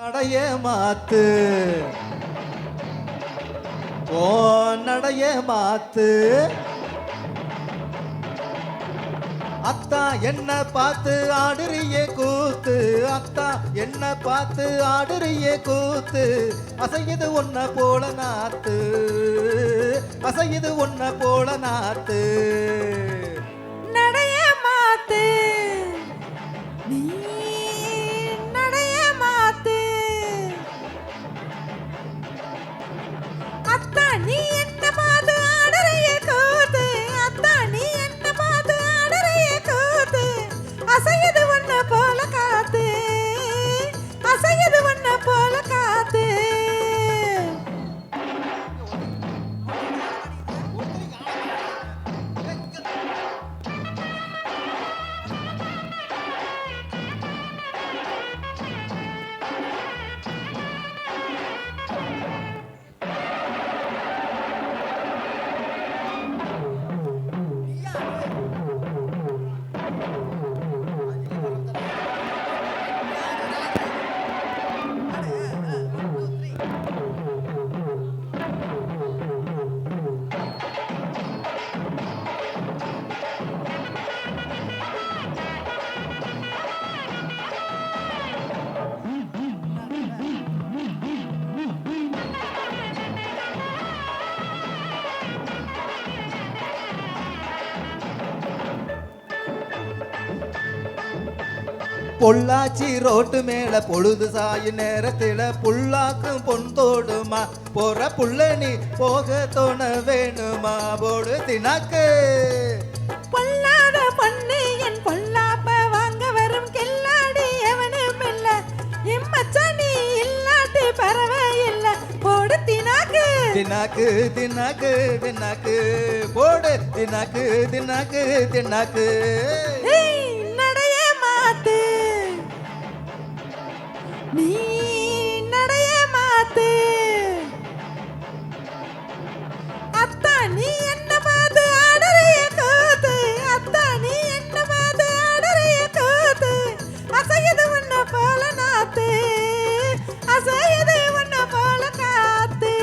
நடைய மாத்து ஓ நடைய மாத்து அத்தா என்ன பார்த்து ஆடுறியே கூத்து அத்தா என்ன பார்த்து ஆடுறியே கூத்து அசையுது ஒன்ன போல நாத்து அசையுது ஒன்ன போல நாத்து நடைய மாத்து நீ நடைய மாத்து அத்தா நீ என்ன பார்த்து ஆடுறிய கூத்து அத்தா நீ என்ன பார்த்து ஆடுறிய கூத்து அசையுது ஒன்ன போல காத்து அசையுது ஒன்ன போல காத்து பொள்ளாச்சி ரோட்டு மேல பொழுது சாயு நேரத்தில புல்லாக்கும் பொந்தோடுமா போற புள்ள நீ போக தோண வேணுமா போடு தினாக்கு பொல்லாத பொண்ணு என் பொல்லாப்ப வாங்க வரும் கில்லாடி எவனும் இல்ல இம்மச்சானி இல்லாட்டி பரவாயில்ல போடு தினாக்கு தினாக்கு தினாக்கு தினாக்கு போடு தினாக்கு தினாக்கு தினாக்கு நடைய மாத்து நீ நடைய மாத்து அத்தா நீ என்ன பார்த்து ஆடுறிய கூத்து அத்தா நீ என்ன பார்த்து ஆடுறிய கூத்து அசையுது உன்ன போல நாத்து அசையுது உன்ன போல காத்து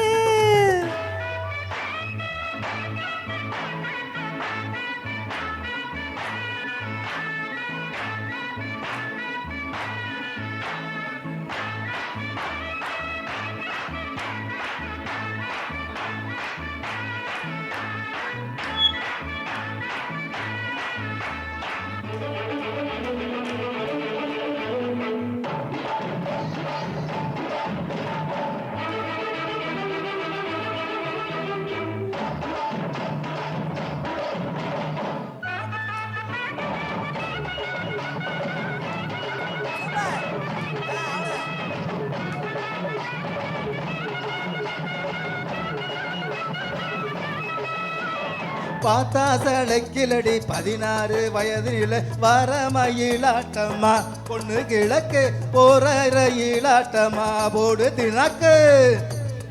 பார்த்தா சளைக்கிலடி 16 வயதில வர மயிலாட்டம்மா பொண்ணு கிழக்கு போற ரயிலாட்டமா போடு தினாக்கு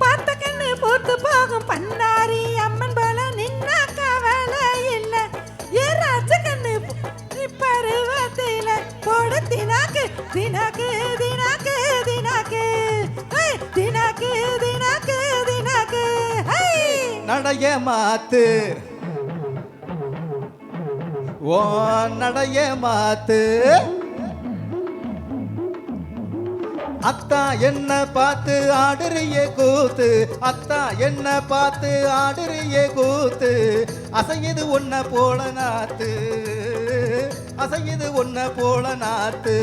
பார்த்த கண்ணு போத்து போகும் பண்ணாரி அம்மன் போல நின்னா கவலை இல்ல ஏறாச்ச கண்ணு பருவத்தில போடு தினாக்கு தினாக்கு தினாக்கு தினாக்கு தினாக்கு தினாக்கு தினாக்கு நடைய மாத்து ஓ நடைய மாத்து அத்தா என்ன பார்த்து ஆடுறியே கூத்து அத்தா என்ன பார்த்து ஆடுறியே கூத்து அசையுது ஒன்ன போல நாத்து அசையுது ஒன்ன போல நாத்து